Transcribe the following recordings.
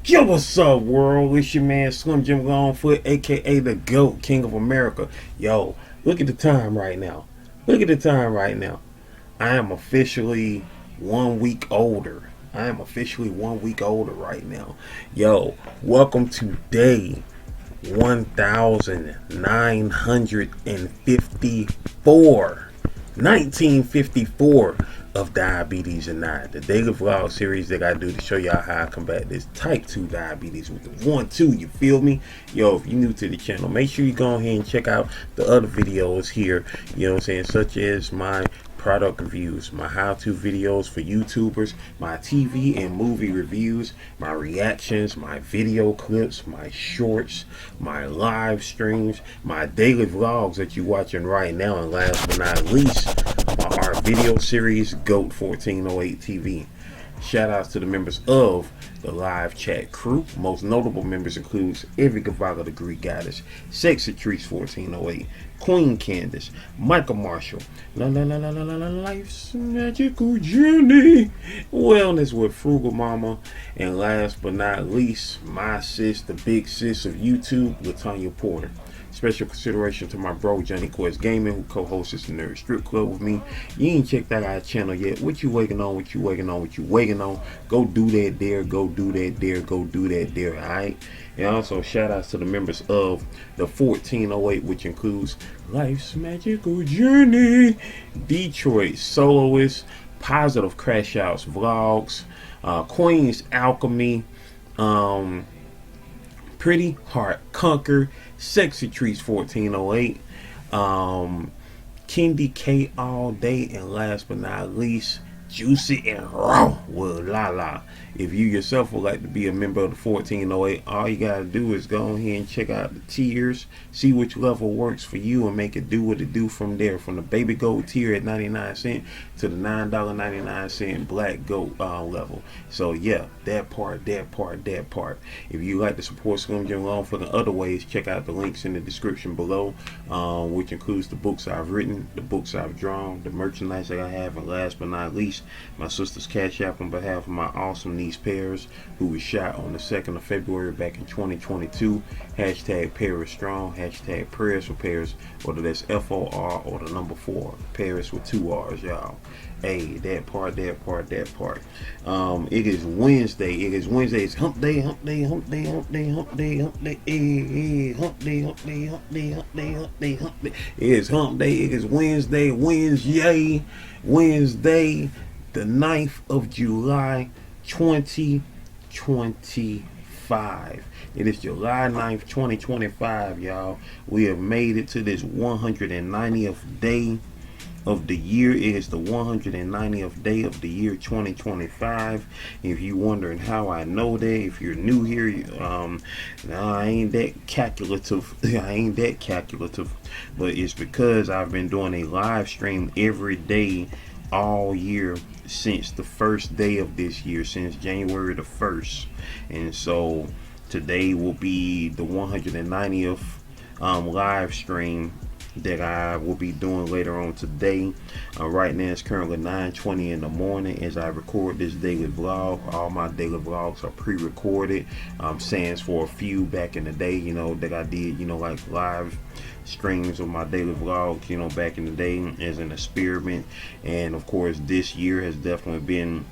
Yo, what's up, world? It's your man Slim Jim Longfoot, aka the GOAT, King of America. Yo, look at the time right now. Look at the time right now. I am officially 1 week older. I am officially 1 week older right now. Yo, welcome to day 1954. 1954 of Diabetes and I, the daily vlog series that I do to show y'all how I combat this type 2 diabetes with the 1-2, you feel me? Yo, if you're new to the channel, make sure you go ahead and check out the other videos here, you know what I'm saying, such as my product reviews, my how-to videos for YouTubers, my TV and movie reviews, my reactions, my video clips, my shorts, my live streams, my daily vlogs that you're watching right now, and last but not least, our video series GOAT 1408 TV. Shout outs to the members of the live chat crew. Most notable members includes Every Gavala the Greek Goddess, Sexy Trees 1408, Queen Candace, Michael Marshall, Life's Magical Journey, Wellness with Frugal Mama, and last but not least, my sis, the big sis of YouTube, Latanya Porter. Special consideration to my bro Johnny Quest Gaming, who co-hosts the Nerd Strip Club with me. You ain't checked out our channel yet. What you waiting on? What you waiting on? What you waiting on? Go do that there. Go do that there. Go do that there. Alright. And also shout outs to the members of the 1408, which includes Life's Magical Journey, Detroit Soloist, Positive Crash Outs Vlogs, Queen's Alchemy, Pretty Heart Conquer, Sexy Trees 1408, Kendi K All Day, and last but not least, Juicy and Raw with Lala. If you yourself would like to be a member of the 1408, all you gotta do is go ahead and check out the tiers, see which level works for you, and make it do what it do from there. From the baby goat tier at 99 cents to the $9.99 black goat level. So yeah, that part. If you like to support Slim Jim Longfoot in other ways, check out the links in the description below, which includes the books I've written, the books I've drawn, the merchandise that I have, and last but not least, my sister's cash app on behalf of my awesome niece Paris, who was shot on the 2nd of February back in 2022. Hashtag Paris Strong, hashtag prayers for Paris, whether that's FOR or the number 4, Paris with 2 R's, y'all. Hey, that part. It is Wednesday. It's hump day. It is hump day. It is Wednesday, the 9th of July, 2025. It is July 9th, 2025, y'all. We have made it to this 190th day of the year. It is the 190th day of the year 2025. If you wondering how I know that, if you're new here, I ain't that calculative. But it's because I've been doing a live stream every day all year since the first day of this year, since January the 1st. And so today will be the 190th live stream that I will be doing later on today. Right now it's currently 9:20 in the morning as I record this daily vlog. All my daily vlogs are pre-recorded. Sans for a few back in the day, that I did, like live streams of my daily vlogs, back in the day as an experiment. And of course this year has definitely been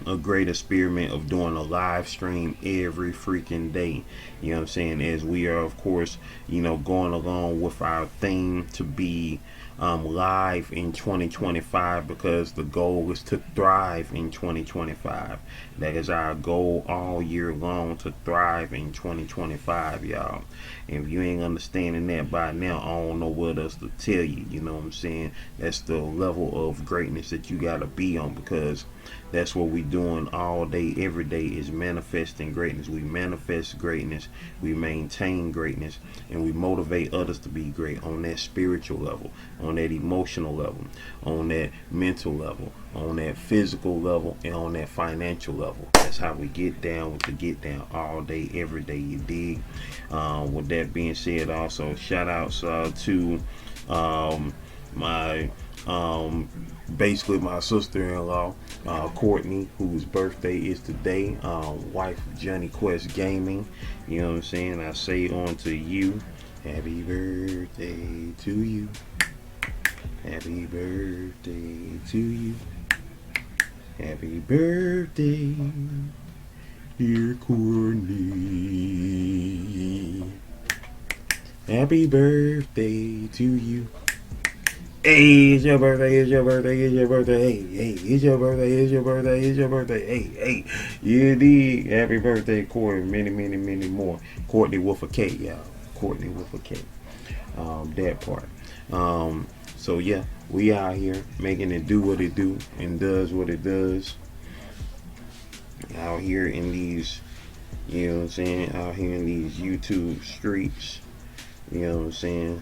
a great experiment of doing a live stream every freaking day, you know what I'm saying, as we are of course going along with our theme to be live in 2025, because the goal is to thrive in 2025. That is our goal all year long, to thrive in 2025, y'all. And if you ain't understanding that by now, I don't know what else to tell you, you know what I'm saying. That's the level of greatness that you gotta be on, because that's what we doing all day, every day, is manifesting greatness. We manifest greatness, we maintain greatness, and we motivate others to be great on that spiritual level, on that emotional level, on that mental level, on that physical level, and on that financial level. That's how we get down with the get down all day, every day, you dig? With that being said, also shout outs to my Basically my sister-in-law, Courtney, whose birthday is today, wife of Johnny Quest Gaming. You know what I'm saying? I say on to you, happy birthday to you. Happy birthday to you. Happy birthday, dear Courtney. Happy birthday to you. Hey, it's your birthday, it's your birthday, it's your birthday. Hey, it's your birthday, it's your birthday, it's your birthday. Hey. You indeed. Happy birthday, Courtney. Many more. Courtney with a K, y'all. Courtney with a K. That part. So yeah, we out here making it do what it do and does what it does. Out here in these, you know what I'm saying? Out here in these YouTube streets. You know what I'm saying?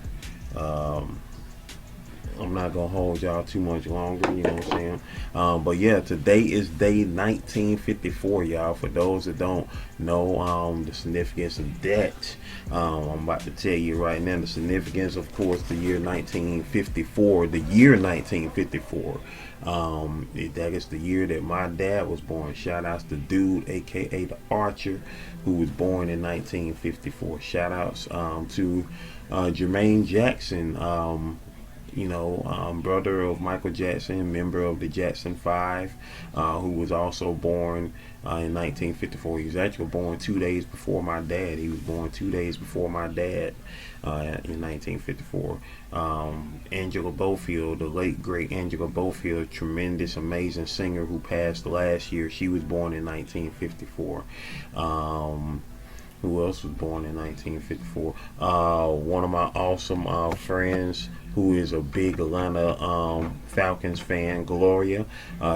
I'm not gonna hold y'all too much longer, you know what I'm saying? But yeah, today is day 1954, y'all. For those that don't know the significance of that, I'm about to tell you right now the significance. Of course, the year 1954, the year 1954. That is the year that my dad was born. Shout outs to Dude, aka the Archer, who was born in 1954. Shout outs to Jermaine Jackson, brother of Michael Jackson, member of the Jackson 5, who was also born in 1954. He was actually born 2 days before my dad. He was born 2 days before my dad in 1954. Angela Bofield, the late great Angela Bofield, tremendous, amazing singer who passed last year. She was born in 1954. Who else was born in 1954? One of my awesome friends who is a big Atlanta Falcons fan, Gloria.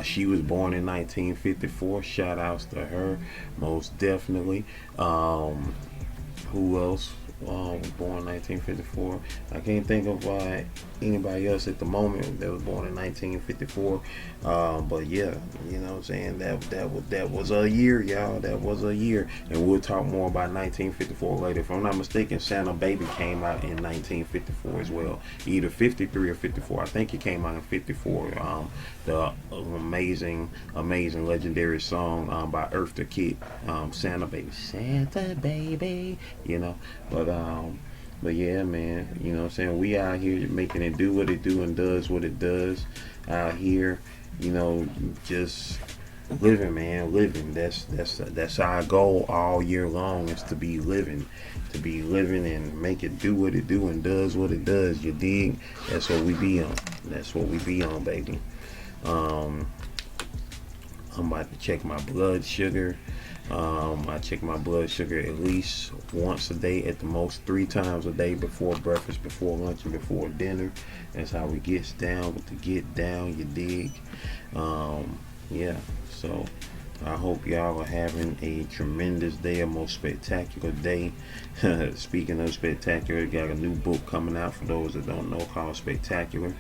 She was born in 1954. Shout outs to her, most definitely. Who else was born in 1954? I can't think of anybody else at the moment that was born in 1954. But yeah, you know what I'm saying? That was a year, y'all. That was a year. And we'll talk more about 1954 later. If I'm not mistaken, Santa Baby came out in 1954 as well. Either 53 or 54. I think it came out in 54. The amazing legendary song by Eartha Kitt, Santa Baby, you know. But yeah, man, you know what I'm saying? We out here making it do what it do and does what it does. Out here, you know, just living, man, living. That's our goal all year long, is to be living and make it do what it do and does what it does. You dig? That's what we be on. That's what we be on, baby. I'm about to check my blood sugar. I check my blood sugar at least once a day, at the most 3 times a day, before breakfast, before lunch, and before dinner. That's how we gets down with the get down, you dig? Yeah, so I hope y'all are having a tremendous day, a most spectacular day. Speaking of spectacular, got a new book coming out for those that don't know, called Spectacular.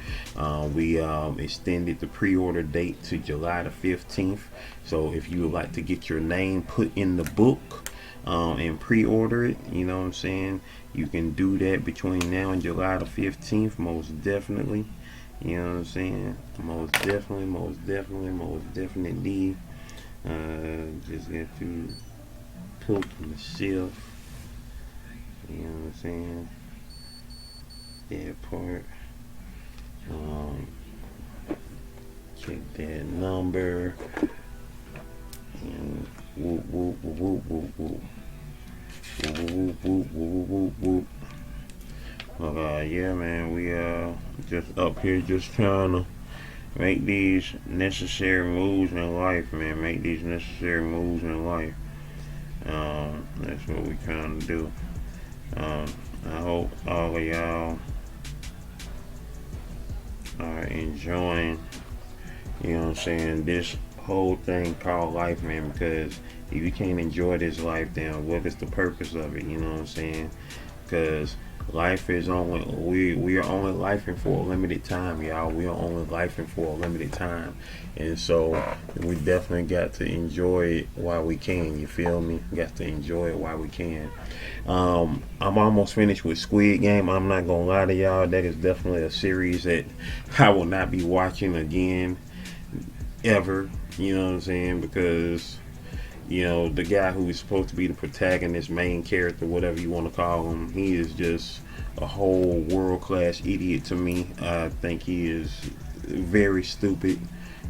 We extended the pre-order date to July the 15th. So if you would like to get your name put in the book and pre-order it, you know what I'm saying, you can do that between now and July the 15th, most definitely. You know what I'm saying? Most definitely. Just got to poke myself. You know what I'm saying? That part. Check that number. And whoop whoop whoop whoop whoop whoop whoop whoop whoop. Yeah, man, we just up here just trying to make these necessary moves in life, man. Make these necessary moves in life. That's what we trying to do. I hope all of y'all are enjoying, you know what I'm saying, this whole thing called life, man, because if you can't enjoy this life, then what is the purpose of it? You know what I'm saying? because life is only we are only lifing for a limited time, y'all. We are only lifing for a limited time, and so we definitely got to enjoy it while we can. You feel me? Got to enjoy it while we can. I'm almost finished with Squid Game. I'm not gonna lie to y'all. That is definitely a series that I will not be watching again ever. You know what I'm saying? Because the guy who is supposed to be the protagonist, main character, whatever you want to call him, he is just a whole world-class idiot to me. I think he is very stupid.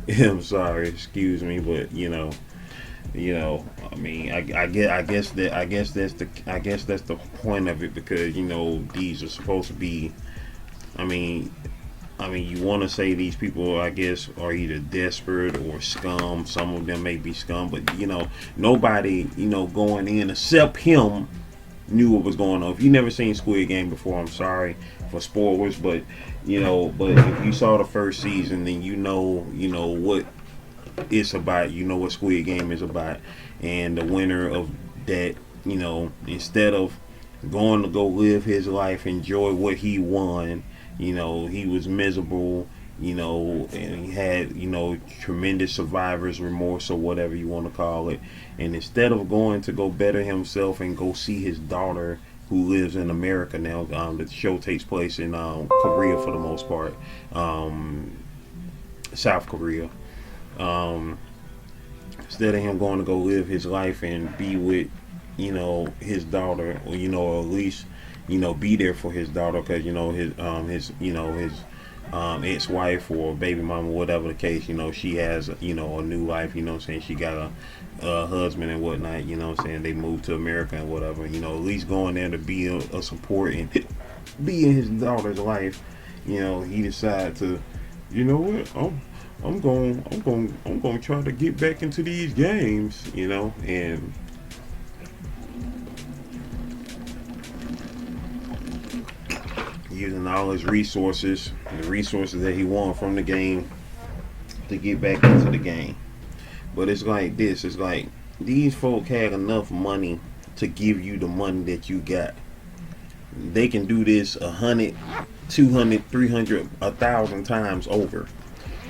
I'm sorry, excuse me, but I mean, I guess that's the point of it, because these are supposed to be. I mean, you want to say these people, I guess, are either desperate or scum. Some of them may be scum, but nobody, going in except him knew what was going on. If you never seen Squid Game before, I'm sorry for spoilers, but but if you saw the first season, then you know what it's about. You know what Squid Game is about, and the winner of that, instead of going to go live his life, enjoy what he won. He was miserable, and he had, tremendous survivor's remorse, or whatever you want to call it. And instead of going to go better himself and go see his daughter, who lives in America now, the show takes place in Korea for the most part, South Korea. Instead of him going to go live his life and be with, his daughter, or at least be there for his daughter, because his ex-wife or baby mama, whatever the case, she has a new life. She got a husband and whatnot. They moved to America and whatever. At least going there to be a support and be in his daughter's life. He decided to, what, I'm going to try to get back into these games. And using all his resources, the resources that he won from the game, to get back into the game. But it's like this. It's like these folk had enough money to give you the money that you got. They can do this 100, 200, 300, 1,000 times over.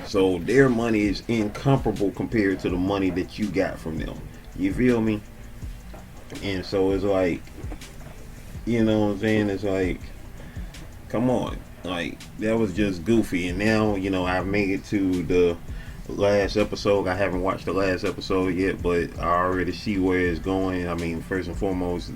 So their money is incomparable compared to the money that you got from them. You feel me? And so it's like, what I'm saying? It's like, come on, like, that was just goofy. And now, I've made it to the last episode. I haven't watched the last episode yet, but I already see where it's going. I mean, first and foremost,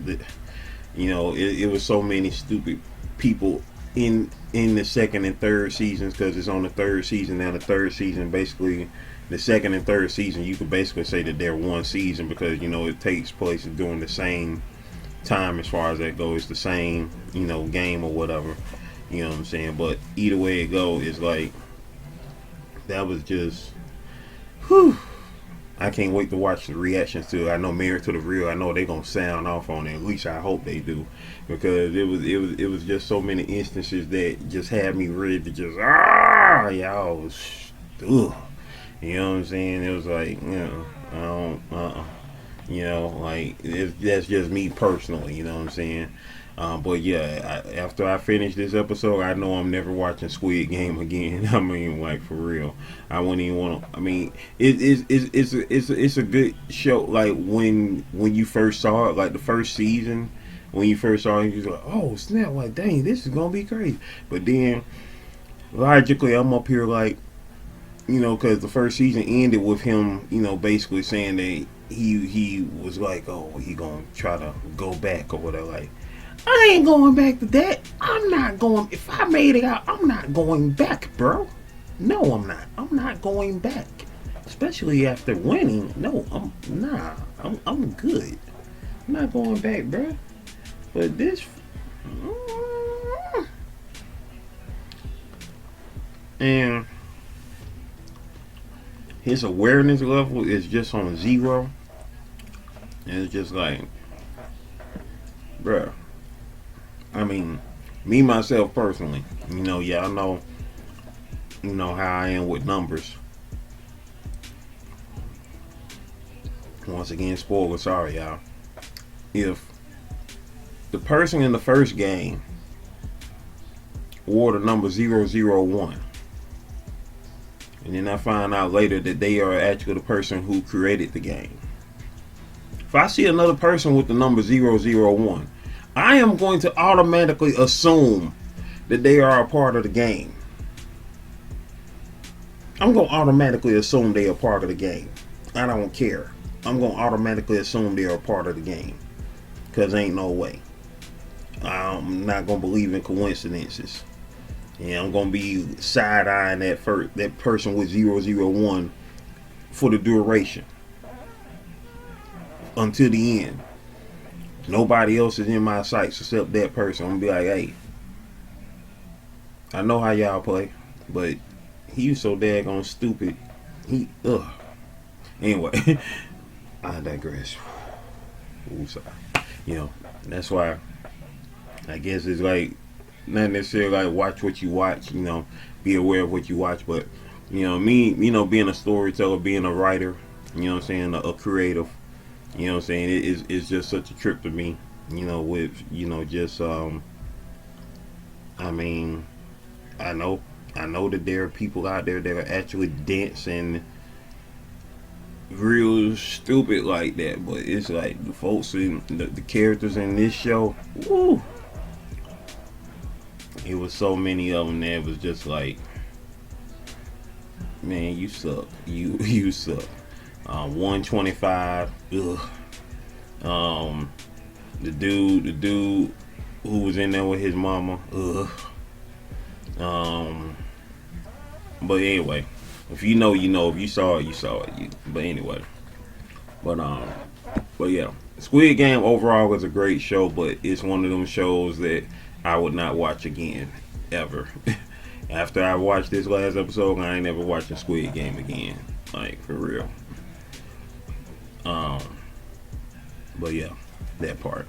it was so many stupid people in the second and third seasons, because it's on the third season now. The third season, basically, the second and third season, you could basically say that they're one season, because it takes place during the same time as far as that goes. It's the same game or whatever. You know what I'm saying? But either way it go, it's like, that was just, whew. I can't wait to watch the reactions to it. I know Married to the Real, I know they're gonna sound off on it. At least I hope they do, because it was just so many instances that just had me ready to just y'all was, ugh. You know what I'm saying? It was like, like, that's just me personally. You know what I'm saying? But yeah, after I finish this episode, I know I'm never watching Squid Game again. I mean, like, for real, I wouldn't even want to. I mean, it's a good show. Like, when you first saw it, like the first season, when you first saw it, you're like, oh snap! Like, dang, this is gonna be crazy. But then, logically, I'm up here like, because the first season ended with him, basically saying that he was like, oh, he gonna try to go back or whatever. Like, I ain't going back to that. I'm not going. If I made it out, I'm not going back, bro. No, I'm not. I'm not going back. Especially after winning. No, I'm good. I'm not going back, bro. But this, and his awareness level is just on 0. And it's just like, bruh. I mean, me myself personally, y'all know, how I am with numbers. Once again, spoiler, sorry y'all. If the person in the first game wore the number 001. And then I find out later that they are actually the person who created the game. If I see another person with the number 001, I am going to automatically assume that they are a part of the game. I'm going to automatically assume they are part of the game. I don't care. I'm going to automatically assume they are a part of the game. Because ain't no way. I'm not going to believe in coincidences. And I'm going to be side-eyeing that person with 001 for the duration. Until the end. Nobody else is in my sights except that person. I'm going to be like, hey, I know how y'all play, but he's so daggone stupid. Anyway, I digress. Ooh, sorry. You know, that's why I guess it's like not necessarily like watch what you watch, you know, be aware of what you watch, but you know, me, you know, being a storyteller, being a writer, you know what I'm saying, a creative, you know what I'm saying, it's just such a trip to me, you know, with, you know, just I mean, I know that there are people out there that are actually dancing real stupid like that, but it's like the folks in the characters in this show, woo, it was so many of them that it was just like, man, you suck, you suck. 125, ugh. The dude who was in there with his mama, ugh. But anyway, if you know, you know. If you saw it, you saw it. But anyway, but yeah, Squid Game overall was a great show, but it's one of them shows that I would not watch again, ever. After I watched this last episode, I ain't never watching Squid Game again, like for real. But yeah, that part.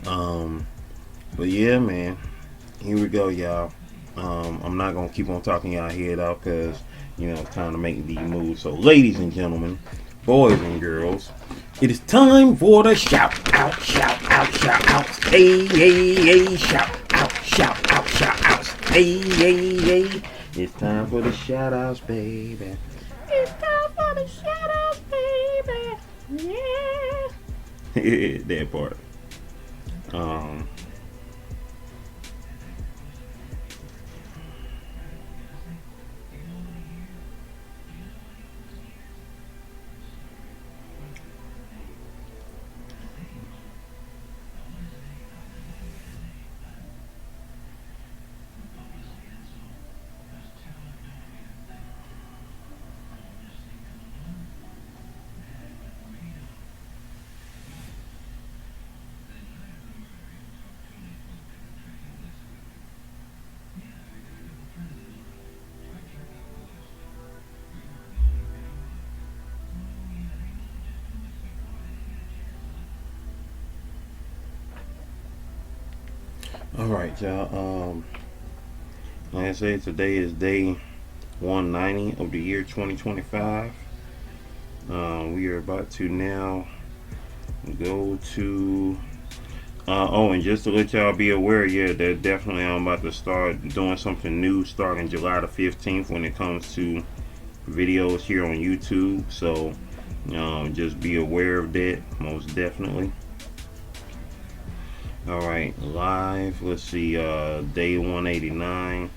But yeah, man, here we go, y'all. I'm not gonna keep on talking y'all head out because you know it's time to make these moves. So, ladies and gentlemen, boys and girls, it is time for the shout out, hey, hey, hey, shout out, hey, hey, hey. It's time for the shout outs, baby. It's time for the shout outs, baby. Yeah. That part. All right, y'all. Like I said, today is day 190 of the year 2025. We are about to now go to. And just to let y'all be aware, yeah, that definitely I'm about to start doing something new starting July the 15th when it comes to videos here on YouTube. So, just be aware of that, most definitely. Alright, live, let's see, day 189,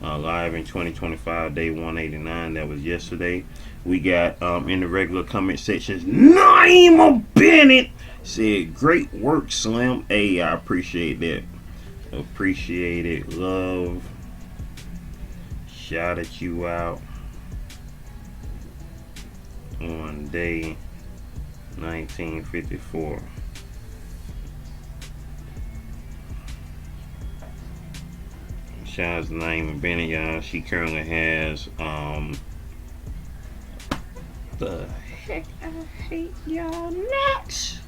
live in 2025, day 189, that was yesterday. We got, in the regular comment sections, Naima Bennett said, great work, Slim. Hey, I appreciate that. Appreciate it, love. Shouted you out on day 1954. Shout out to Naima Bennett, y'all. She currently has the heck I hate y'all next.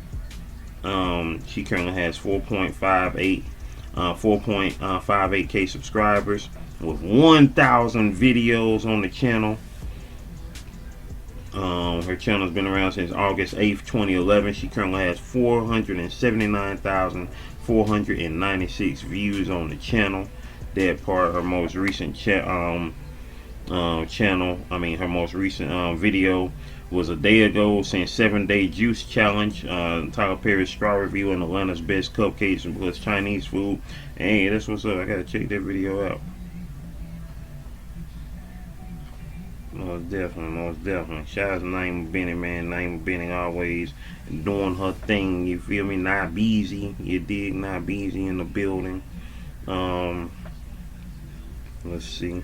She currently has 4.58k subscribers with 1,000 videos on the channel. Her channel's been around since August 8th, 2011. She currently has 479,496 views on the channel. That part of her most recent channel, her most recent video was a day ago, saying 7-day juice challenge. Tyler Perry's straw review and Atlanta's best cupcakes and plus Chinese food. Hey, that's what's up. I gotta check that video out. Most definitely. Shout out to Naima Benny, man. Naima Benny always doing her thing. You feel me? Not busy. You dig? Not busy in the building. Let's see.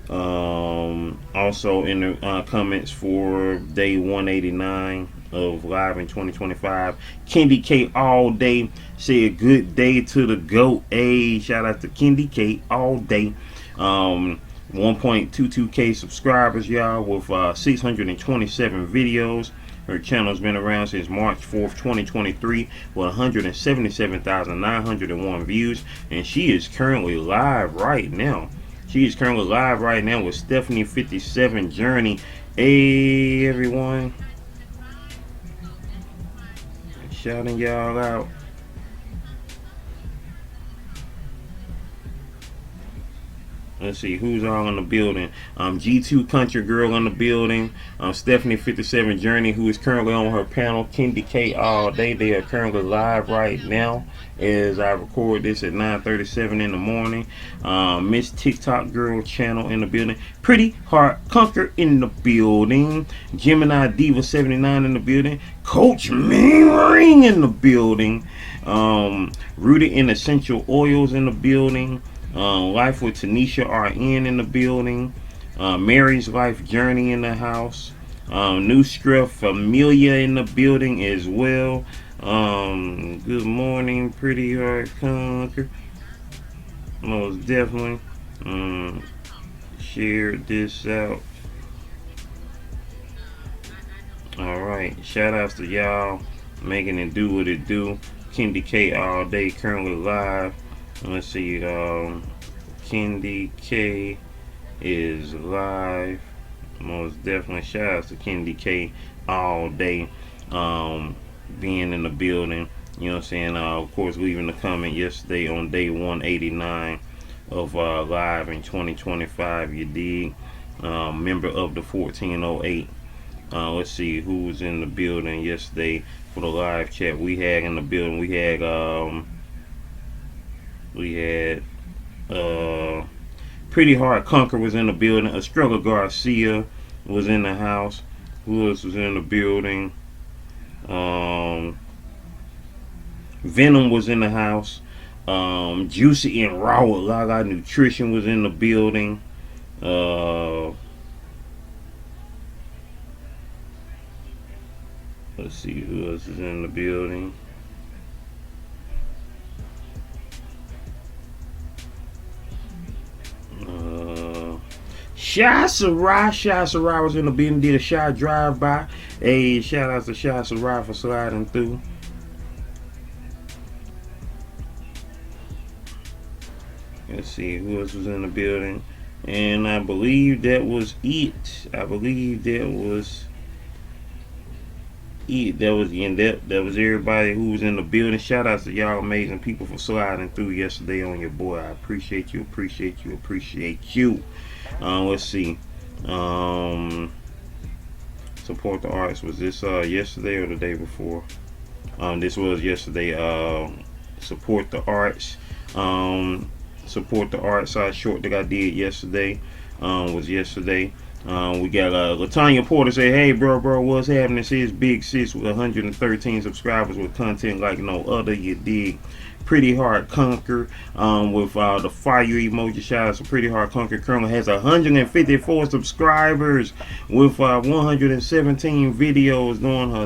Also in the comments for day 189 of live in 2025, Kendi K all day said good day to the GOAT. Hey, shout out to Kendi K all day. 1.22k subscribers, y'all, with 627 videos. Her channel's been around since March 4th, 2023, with 177,901 views, and she is currently live right now. With Stephanie 57 Journey. Hey, everyone. Shouting y'all out. Let's see who's all in the building. G2 Country Girl in the building. Stephanie 57 Journey, who is currently on her panel. Kendi K all day. They are currently live right now as I record this at 9:37 in the morning. Miss TikTok Girl channel in the building. Pretty Heart Conquer in the building. Gemini Diva 79 in the building. Coach Mean Ring in the building. Rooted in Essential Oils in the building. Life with Tanisha RN in the building. Mary's Life Journey in the house. New Script Familia in the building as well. Good morning, Pretty Heart Conquer. Most definitely. Share this out. Alright, shout outs to y'all making it do what it do. Kendi K all day, currently live. Let's see, Kendi K is live. Most definitely shout outs to Kendi K all day, being in the building. You know what I'm saying? Of course, leaving the comment yesterday on day 189 of live in 2025. You dig? Member of the 1408. Let's see who was in the building yesterday for the live chat. We had in the building. We had Pretty Heart Conquer was in the building. Estrella Garcia was in the house. Who else was in the building? Venom was in the house. Juicy and Raw with Lala Nutrition was in the building. Let's see who else is in the building. Shy Sarai was in the building, did a Shy drive-by. Hey, shout out to Shy Sarai for sliding through. Let's see who else was in the building. And I believe that was it. That was everybody who was in the building. Shout out to y'all amazing people for sliding through yesterday on your boy. I appreciate you. Let's see. Support the arts. Was this yesterday or the day before? This was yesterday. Support the arts. Support the arts short that I did yesterday. Was yesterday. We got Latanya Porter say, hey bro, what's happening? This is Big Sis with 113 subscribers with content like no other. You dig? Pretty Heart Conquer with the fire emoji. Shout out to Pretty Heart Conquer. Currently has 154 subscribers with 117 videos doing her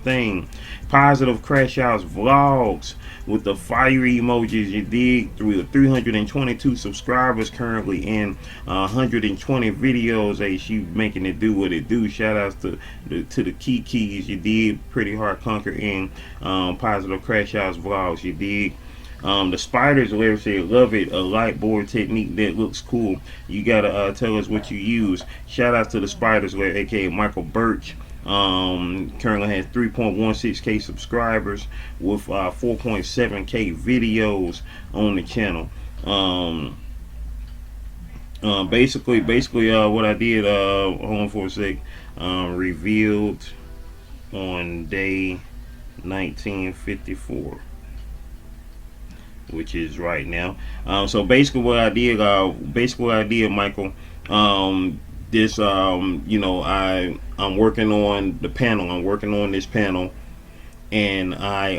thing. Positive Crash Outs Vlogs with the fire emojis. You dig? Through 322 subscribers currently in 120 videos. Hey, she making it do what it do. Shout outs to the Kikis. You dig? Pretty Heart Conquer in Positive Crash Outs Vlogs. You dig? The spiders later said, love it, a light board technique that looks cool. You gotta tell us what you use. Shout out to the spiders later, aka Michael Birch. Currently has 3.16k subscribers with 4.7k videos on the channel. Basically, what I did, hold on for a sec, revealed on day 1954, which is right now. So basically what I did, Michael, this, you know, I'm working on the panel. I'm working on this panel, and I,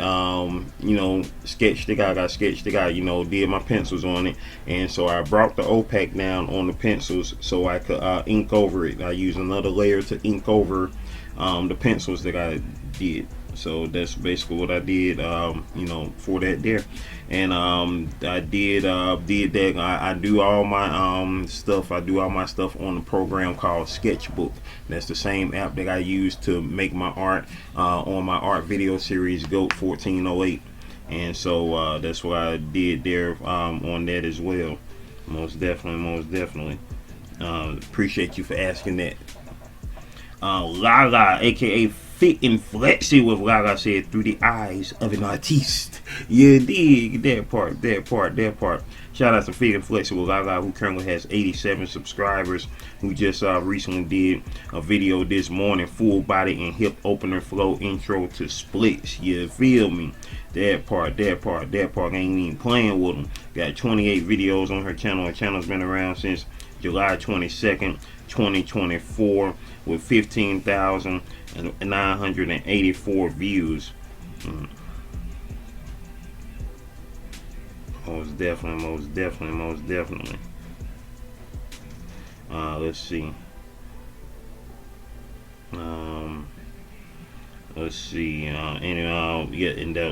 you know, sketched it out. I sketched it out, you know, did my pencils on it, and so I brought the opaque down on the pencils so I could ink over it. I used another layer to ink over the pencils that I did. So that's basically what I did, you know, for that there. And I did that. I do all my stuff. I do all my stuff on the program called Sketchbook. That's the same app that I use to make my art on my art video series GOAT 1408. And so that's what I did there on that as well. Most definitely. Appreciate you for asking that. Lala, aka Fit and Flexy with Lala said, through the eyes of an artiste. You dig that part. Shout out to Fit and Flexy with Lala, who currently has 87 subscribers, who just recently did a video this morning, full body and hip opener flow intro to splits. You feel me? That part ain't even playing with them. Got 28 videos on her channel. Her channel's been around since July 22nd, 2024, with 15,984 views. Most definitely. Let's see. And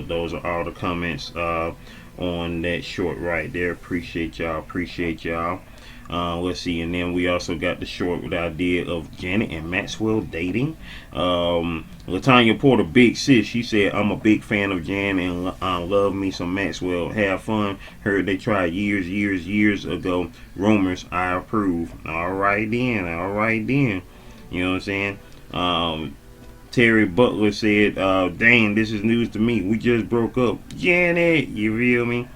those are all the comments on that short right there. Appreciate y'all. Let's see, and then we also got the short that I did of Janet and Maxwell dating. Latanya Porter, big sis, she said, I'm a big fan of Jan and love me some Maxwell. Have fun. Heard they tried years ago. Rumors, I approve. All right then. You know what I'm saying? Terry Butler said, dang, this is news to me. We just broke up. Janet, you feel me?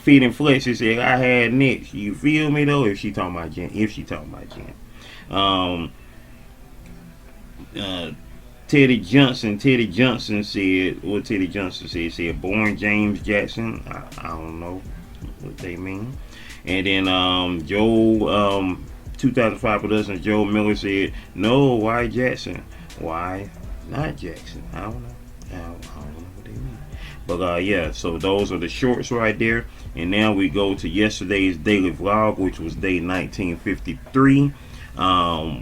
Feeding Flex said, I had next. You feel me though? If she talking about Jen. Teddy Johnson said, what Teddy Johnson said? He said, born James Jackson. I don't know what they mean. And then Joe 2005 production, Joe Miller said, no, why Jackson? Why not Jackson? I don't know. I don't know what they mean. But yeah, so those are the shorts right there. And now we go to yesterday's daily vlog, which was day 1953.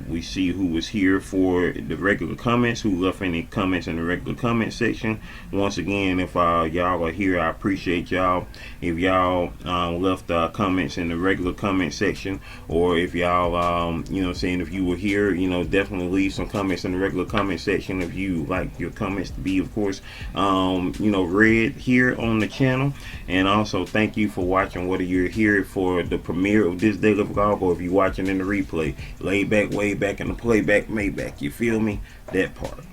We see who was here for the regular comments, who left any comments in the regular comment section. Once again, if y'all are here, I appreciate y'all. If y'all left comments in the regular comment section, or if y'all you know, saying if you were here, you know, definitely leave some comments in the regular comment section if you like your comments to be, of course, you know, read here on the channel. And also thank you for watching, whether you're here for the premiere of this daily vlog or if you're watching in the replay. Lay back, way back in the playback, Maybach. You feel me? That part.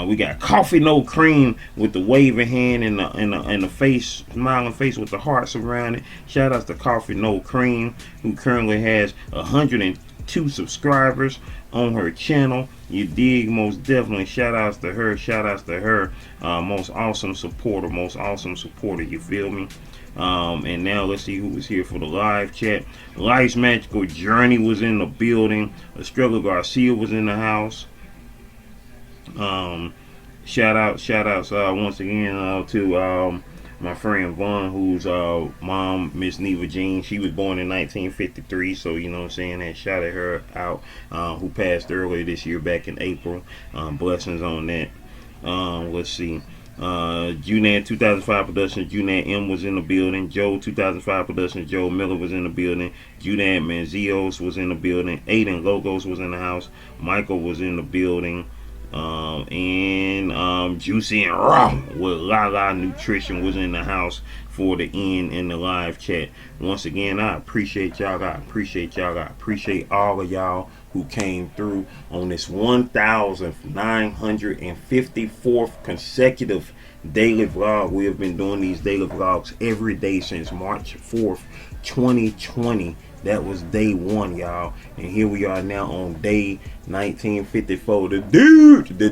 We got coffee no cream with the waving hand and the face, smiling face with the hearts around it. Shout out to Coffee No Cream, who currently has 102 subscribers on her channel. You dig? Most definitely. Shout outs to her. Most awesome supporter. You feel me? And now let's see who was here for the live chat. Life's Magical Journey was in the building. Estrella Garcia was in the house. Shout outs once again to my friend Vaughn, whose mom, Miss Neva Jean, she was born in 1953, so you know what I'm saying, that shouted her out, who passed earlier this year back in April. Blessings on that. Let's see. Junad 2005 production, Junad M was in the building. Joe 2005 production, Joe Miller was in the building. Junad Manzios was in the building. Aiden Logos was in the house. Michael was in the building. And juicy and raw with La Nutrition was in the house for the end in the live chat. Once again, I appreciate y'all. I appreciate all of y'all who came through on this 1,954th consecutive daily vlog. We have been doing these daily vlogs every day since March 4th, 2020. That was day one, y'all. And here we are now on day 1954. The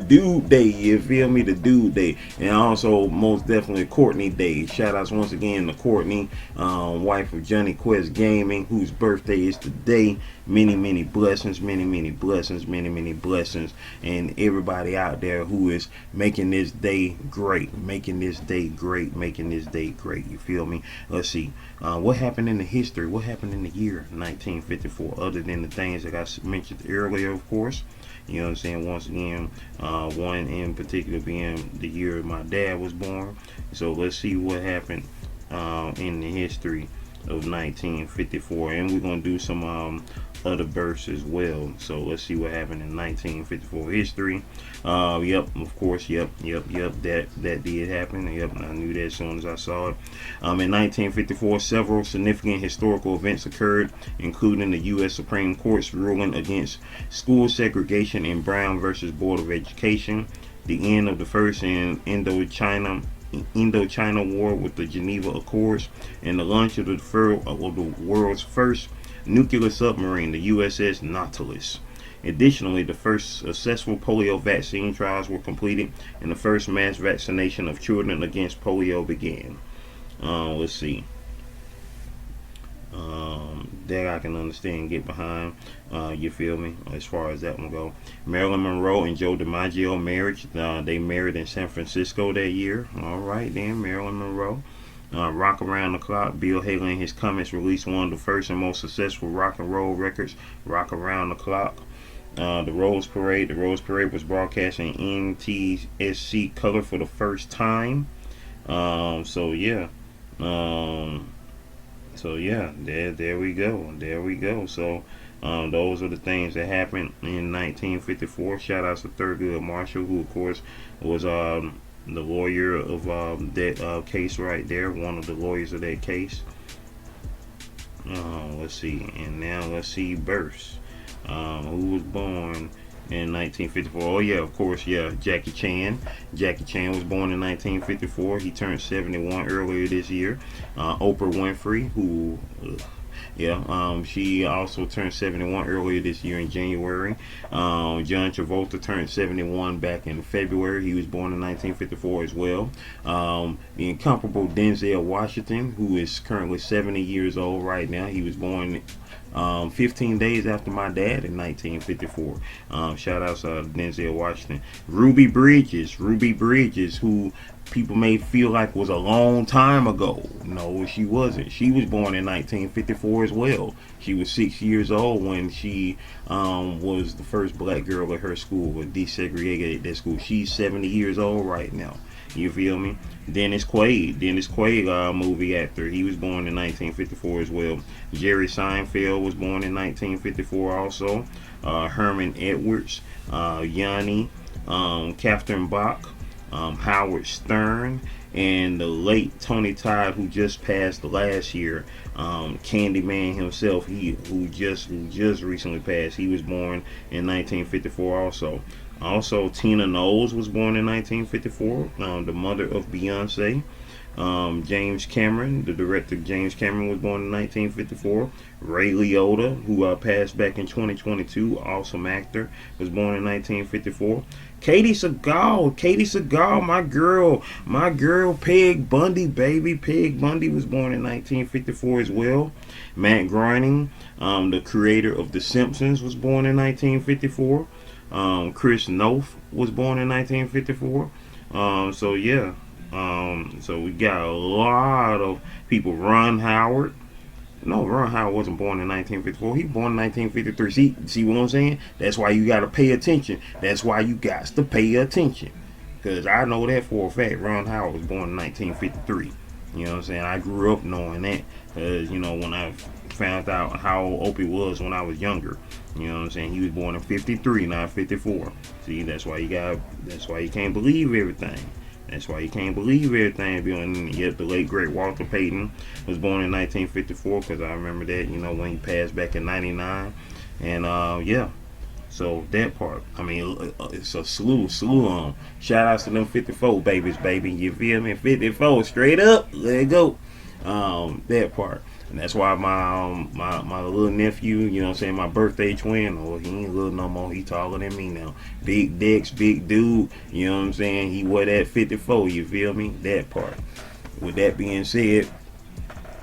dude day. You feel me? The dude day. And also, most definitely, Courtney day. Shout outs once again to Courtney, wife of Johnny Quest Gaming, whose birthday is today. Many blessings, many blessings. And everybody out there who is making this day great. You feel me? Let's see. What happened in the history? What happened in the year 1954? Other than the things that I mentioned earlier, of course. You know what I'm saying? Once again, one in particular being the year my dad was born. So let's see what happened in the history of 1954. And we're going to do some other births as well. So let's see what happened in 1954 history. Yep, of course, yep, that did happen. Yep, I knew that as soon as I saw it. In 1954, several significant historical events occurred, including the U.S. Supreme Court's ruling against school segregation in Brown versus Board of Education, the end of the First Indochina War with the Geneva Accords, and the launch of the world's first nuclear submarine, the USS Nautilus. Additionally, the first successful polio vaccine trials were completed, and the first mass vaccination of children against polio began. Let's see. That I can understand and get behind. You feel me? As far as that one go. Marilyn Monroe and Joe DiMaggio marriage. They married in San Francisco that year. All right, then, Marilyn Monroe. Rock Around the Clock. Bill Haley and his Comets released one of the first and most successful rock and roll records, Rock Around the Clock. The Rose Parade. The Rose Parade was broadcast in NTSC color for the first time. So yeah, there we go. So those are the things that happened in 1954. Shout outs to Thurgood Marshall, who of course was the lawyer of that case right there, one of the lawyers of that case. Let's see, and now let's see births. Who was born in 1954? Oh yeah, of course, yeah, Jackie Chan. Jackie Chan was born in 1954. He turned 71 earlier this year. Oprah Winfrey, who she also turned 71 earlier this year in January. John Travolta turned 71 back in February. He was born in 1954 as well. The incomparable Denzel Washington, who is currently 70 years old right now. He was born 15 days after my dad in 1954. Shout out to Denzel Washington. Ruby Bridges, who people may feel like was a long time ago. No, she wasn't. She was born in 1954 as well. She was 6 years old when she was the first black girl at her school, was desegregated at that school. She's 70 years old right now. You feel me? Dennis Quaid, movie actor. He was born in 1954 as well. Jerry Seinfeld was born in 1954 also. Herman Edwards, Yanni, Catherine Bach, Howard Stern, and the late Tony Todd, who just passed last year. Candyman himself, who just recently passed. He was born in 1954 also. Also, Tina Knowles was born in 1954, the mother of Beyonce. James Cameron, the director James Cameron, was born in 1954. Ray Liotta, who passed back in 2022, awesome actor, was born in 1954. Katie Seagal, my girl, Peg Bundy, baby. Peg Bundy was born in 1954 as well. Matt Groening, the creator of The Simpsons, was born in 1954. Chris Noth was born in 1954. So yeah. So we got a lot of people. Ron Howard wasn't born in 1954. He was born in 1953. See what I'm saying? That's why you got to pay attention. Because I know that for a fact. Ron Howard was born in 1953. You know what I'm saying? I grew up knowing that. Because, when I found out how old Opie was when I was younger. You know what I'm saying? He was born in 53, not 54. See, that's why you can't believe everything. That's why you can't believe everything. Yet the late great Walter Payton was born in 1954, because I remember that, you know, when he passed back in 99. And yeah. So that part, I mean, it's a slew on. Shout outs to them 54 babies, baby. You feel me? 54, straight up, let it go. That part. And that's why my little nephew, you know what I'm saying, my birthday twin, oh, he ain't little no more, he taller than me now. Big Dex, big dude, you know what I'm saying, he wore that 54, you feel me? That part. With that being said,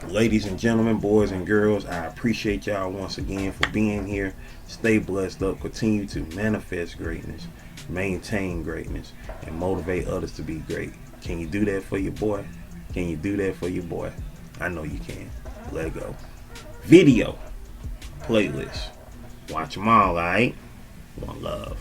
ladies and gentlemen, boys and girls, I appreciate y'all once again for being here. Stay blessed up, continue to manifest greatness, maintain greatness, and motivate others to be great. Can you do that for your boy? Can you do that for your boy? I know you can. Let go. Video playlist. Watch them all, alright? One love.